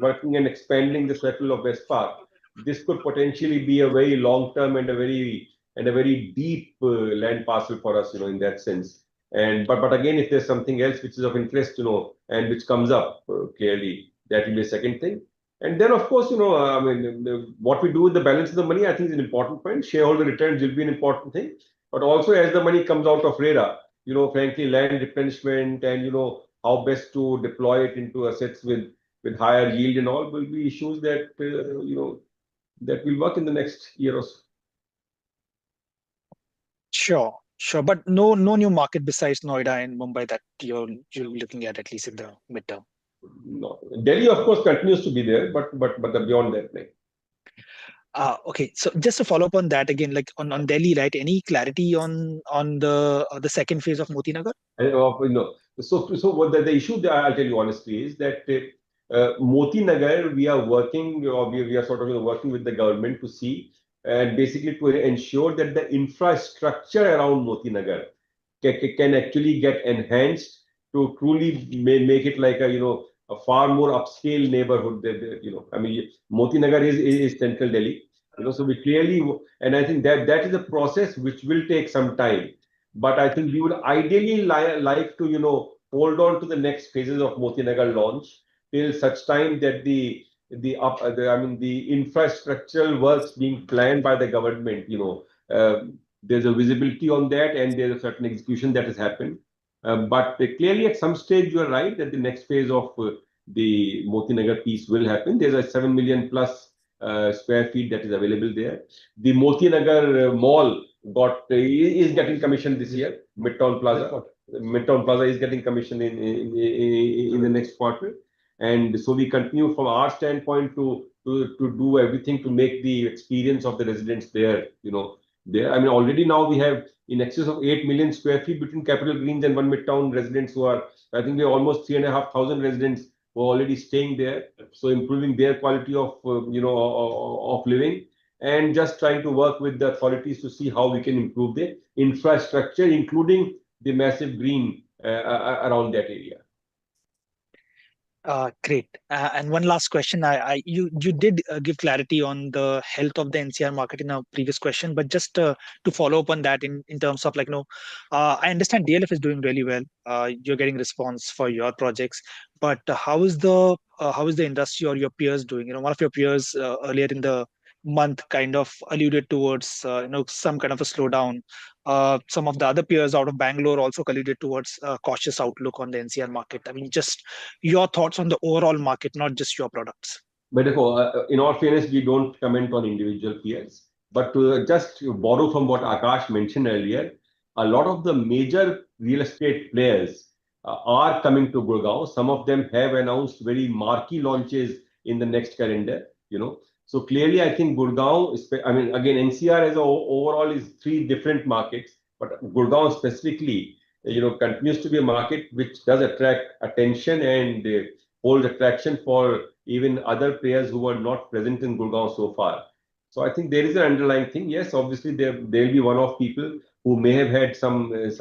working and expanding the circle of West Park, this could potentially be a very long-term and a very deep land parcel for us, in that sense. But again, if there's something else which is of interest, and which comes up clearly, that will be a second thing. And then, of course, I mean, what we do with the balance of the money, I think is an important point. Shareholder returns will be an important thing. But also, as the money comes out of RERA, frankly, land replenishment and, how best to deploy it into assets with higher yield and all will be issues that, that will work in the next year or so. Sure. But no new market besides Noida and Mumbai that you're looking at least in the midterm. No. Delhi, of course, continues to be there, but beyond that, like. Okay, so just to follow up on that again, like on Delhi, right? Any clarity on the second phase of Moti Nagar? So what the issue that I'll tell you honestly is that Moti Nagar, we are working, or we are sort of working with the government to see, and basically to ensure that the infrastructure around Moti Nagar can actually get enhanced to truly make it like a far more upscale neighborhood. I mean, Moti Nagar is central Delhi. So we clearly, and I think that is a process which will take some time. But I think we would ideally like to, hold on to the next phases of Moti Nagar launch till such time that the infrastructural works being planned by the government, there's a visibility on that and there's a certain execution that has happened. But clearly, at some stage, you are right that the next phase of the Moti Nagar piece will happen. There's a 7 million plus square feet that is available there. The Moti Nagar mall is getting commissioned this year. Midtown Plaza is getting commissioned in the next quarter. And so we continue from our standpoint to do everything to make the experience of the residents there, there. I mean, already now we have in excess of 8 million square feet between Capital Greens and One Midtown residents who are, I think we have almost 3,500 residents who are already staying there. So improving their quality of, of living, and just trying to work with the authorities to see how we can improve the infrastructure, including the massive green around that area. Great. And one last question. You did give clarity on the health of the NCR market in a previous question, but just to follow up on that in terms of I understand DLF is doing really well. You're getting response for your projects, but how is the industry or your peers doing? One of your peers earlier in the month kind of alluded towards some kind of a slowdown. Some of the other peers out of Bangalore also alluded towards a cautious outlook on the NCR market. I mean, just your thoughts on the overall market, not just your products. But in all fairness, we don't comment on individual peers. But to just borrow from what Akash mentioned earlier, a lot of the major real estate players are coming to Gurgaon. Some of them have announced very marquee launches in the next calendar. So clearly, I think Gurgaon, I mean, again, NCR as a overall is three different markets, but Gurgaon specifically, continues to be a market which does attract attention and holds attraction for even other players who were not present in Gurgaon so far. So I think there is an underlying thing. Yes, obviously there'll be one-off people who may have had some headwinds,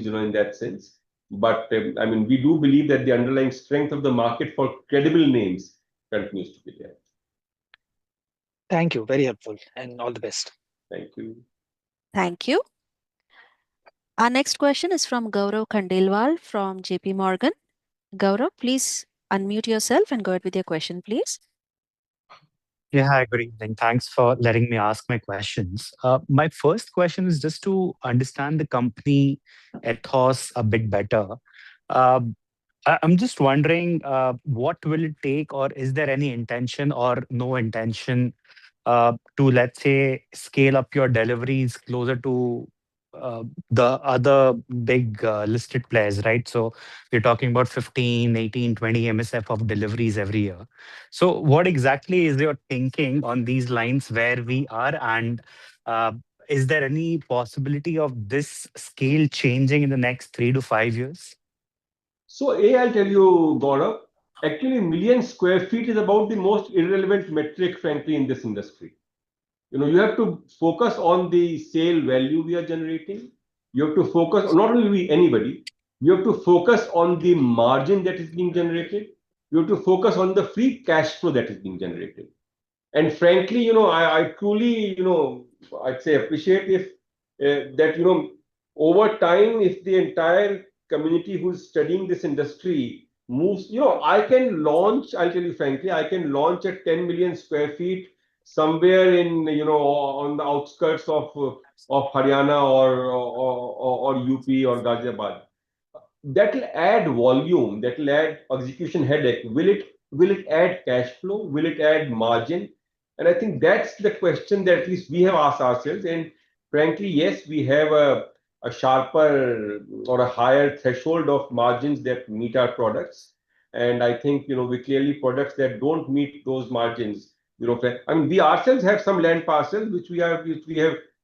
in that sense. But I mean, we do believe that the underlying strength of the market for credible names continues to be there. Thank you. Very helpful, and all the best. Thank you. Thank you. Our next question is from Gaurav Khandelwal from JP Morgan. Gaurav, please unmute yourself and go ahead with your question, please. Yeah, hi, good evening. Thanks for letting me ask my questions. My first question is just to understand the company ethos a bit better. I'm just wondering, what will it take, or is there any intention or no intention to, let's say, scale up your deliveries closer to the other big listed players, right? So we're talking about 15, 18, 20 MSF of deliveries every year. So what exactly is your thinking on these lines where we are, and is there any possibility of this scale changing in the next 3 to 5 years? So I'll tell you, Gaurav, actually million square feet is about the most irrelevant metric, frankly, in this industry. You have to focus on the sale value we are generating. You have to focus, not only anybody, you have to focus on the margin that is being generated. You have to focus on the free cash flow that is being generated. And frankly, I truly, I'd say appreciate if that, over time, if the entire community who's studying this industry moves, I can launch, I'll tell you frankly, I can launch at 10 million square feet somewhere in, on the outskirts of Haryana or UP or Ghaziabad. That will add volume, that will add execution headache. Will it add cash flow? Will it add margin? And I think that's the question that at least we have asked ourselves. And frankly, yes, we have a sharper or a higher threshold of margins that meet our products. And I think, we clearly products that don't meet those margins, I mean, we ourselves have some land parcels which we have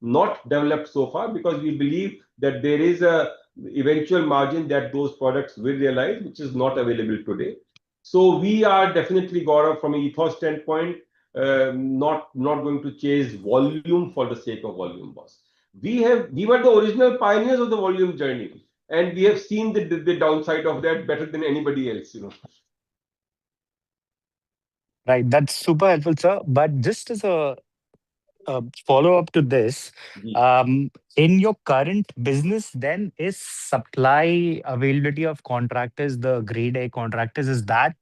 not developed so far, because we believe that there is a eventual margin that those products will realize, which is not available today. So we are definitely, Gaurav, from an ethos standpoint, not going to chase volume for the sake of volume, boss. We were the original pioneers of the volume journey, and we have seen the downside of that better than anybody else. Right, that's super helpful, sir. But just as a follow up to this, in your current business, then is supply availability of contractors, the grade A contractors, is that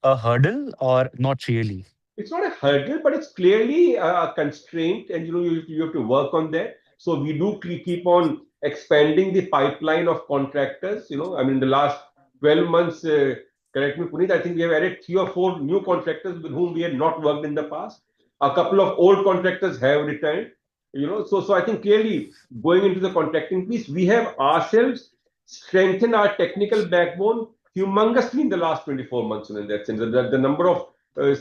a hurdle or not really? It's not a hurdle, but it's clearly a constraint, and you have to work on that. So we do keep on expanding the pipeline of contractors. I mean, the last 12 months, correct me, Puneet, I think we have added 3 or 4 new contractors with whom we had not worked in the past. A couple of old contractors have returned. So I think clearly going into the contracting piece, we have ourselves strengthened our technical backbone humongously in the last 24 months. In that sense, the number of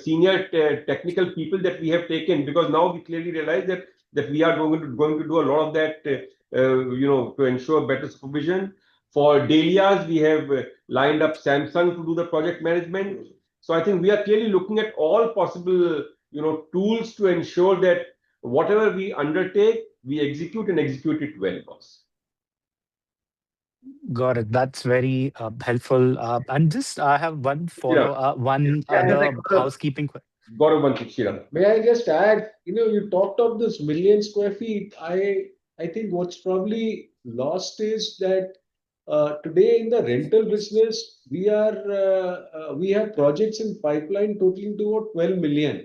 senior technical people that we have taken, because now we clearly realize that we are going to do a lot of that, to ensure better supervision. For Dahlias, we have lined up Samsung to do the project management. So I think we are clearly looking at all possible, tools to ensure that whatever we undertake, we execute and execute it well, boss. Got it. That's very helpful. And just I have one other housekeeping question. May I just add, you talked of this million square feet. I think what's probably lost is that today in the rental business, we have projects in pipeline totaling to about 12 million.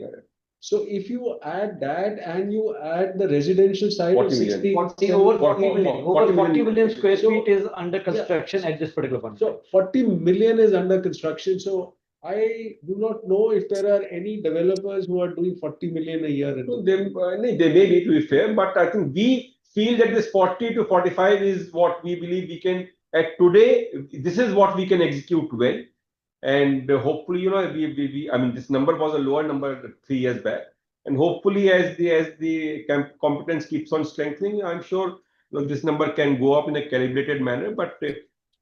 So if you add that and you add the residential side 40 of million. 60, Over 40 million. Over 40 million square So- feet is under construction at this particular point. So 40 million is under construction. So I do not know if there are any developers who are doing 40 million a year. So they may be, to be fair, but I think we feel that this 40 to 45 is what we believe we can, at today, this is what we can execute well. And hopefully, I mean, this number was a lower number 3 years back. And hopefully, as the competence keeps on strengthening, I'm sure this number can go up in a calibrated manner. But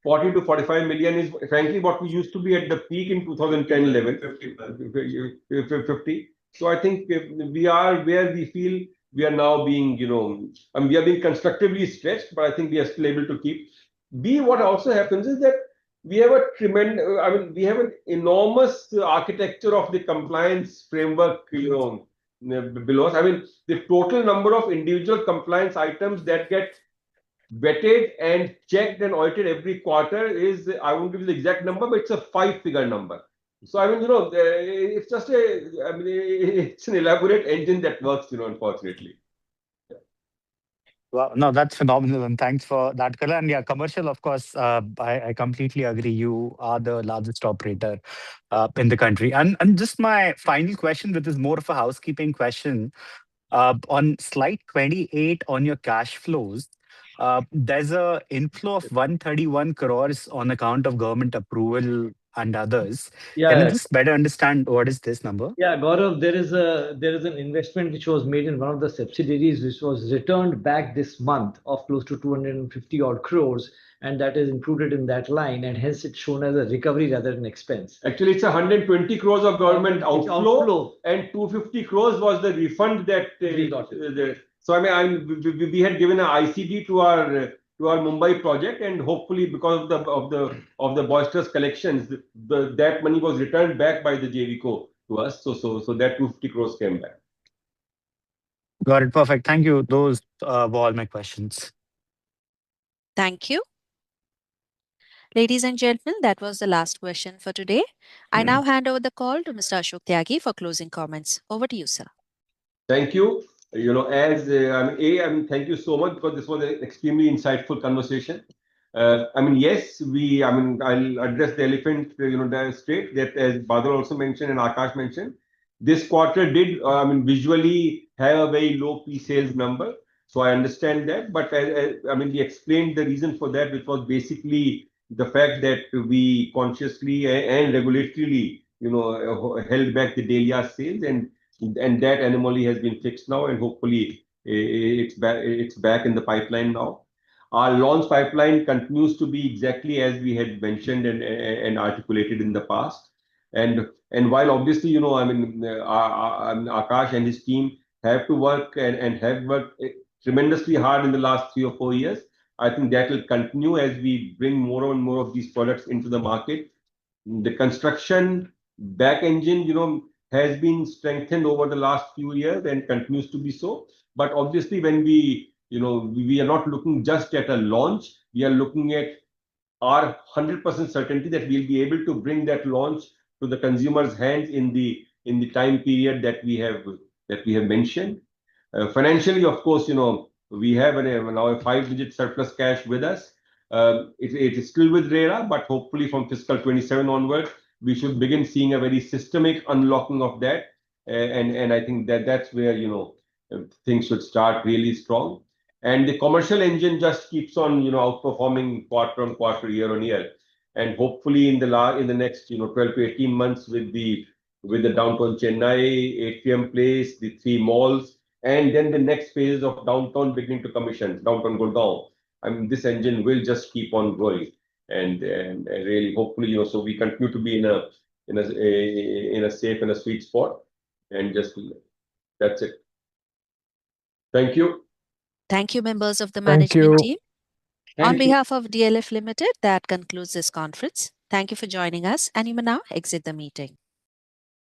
40 to 45 million is frankly what we used to be at the peak in 2010-11. 50. So I think we are where we feel we are now being, I mean, we are being constructively stretched, but I think we are still able to keep. What also happens is that we have a tremendous, I mean, we have an enormous architecture of the compliance framework, below us. I mean, the total number of individual compliance items that get vetted and checked and audited every quarter is, I won't give you the exact number, but it's a 5-figure number. So, I mean, it's just I mean, it's an elaborate engine that works, unfortunately. Well, no, that's phenomenal, and thanks for that, Kala. And yeah, commercial, of course, I completely agree. You are the largest operator in the country. And just my final question, which is more of a housekeeping question. On slide 28 on your cash flows, there's a inflow of 131 crores on account of government approval and others. Can I Yeah. just better understand what is this number? Yeah, Gaurav, there is an investment which was made in one of the subsidiaries which was returned back this month of close to 250 odd crores, and that is included in that line, and hence it's shown as a recovery rather than expense. Actually, it's 120 crores of government outflow, outflow. and 250 crores was the refund that We got so I mean, we had given an ICD to our Mumbai project, and hopefully because of the boisterous collections, that money was returned back by the JVCO to us. So that 250 crores came back. Got it. Perfect. Thank you. Those were all my questions. Thank you. Ladies and gentlemen, that was the last question for today. I now hand over the call to Mr. Ashok Tyagi for closing comments. Over to you, sir. Thank you. I mean, thank you so much, because this was an extremely insightful conversation. I mean, yes, I'll address the elephant, straight, that as Badal also mentioned and Akash mentioned, this quarter did, visually have a very low pre-sales number. So I understand that, but I mean, we explained the reason for that, which was basically the fact that we consciously and regulatorily, held back the Dahlia sales, and that anomaly has been fixed now, and hopefully it's back in the pipeline now. Our launch pipeline continues to be exactly as we had mentioned and articulated in the past. And while obviously, Akash and his team have to work and have worked tremendously hard in the last 3 or 4 years, I think that will continue as we bring more and more of these products into the market. The construction back engine, has been strengthened over the last few years and continues to be so. But obviously, when we are not looking just at a launch, we are looking at our 100% certainty that we'll be able to bring that launch to the consumer's hands in the time period that we have mentioned. Financially, of course, we have now a 5-digit surplus cash with us. It is still with RERA, but hopefully from fiscal 27 onward, we should begin seeing a very systemic unlocking of that. And I think that's where, things should start really strong. And the commercial engine just keeps on, outperforming quarter on quarter, year on year. And hopefully in the next, 12 to 18 months with the downtown Chennai, Atrium Place, the 3 malls, and then the next phase of downtown beginning to commission, downtown Gurgaon. I mean, this engine will just keep on growing, and really, hopefully, so we continue to be in a safe and a sweet spot, and just that's it. Thank you. Thank you, members of the Thank management you. team. On behalf of DLF Limited, that concludes this conference. Thank you for joining us, and you may now exit the meeting.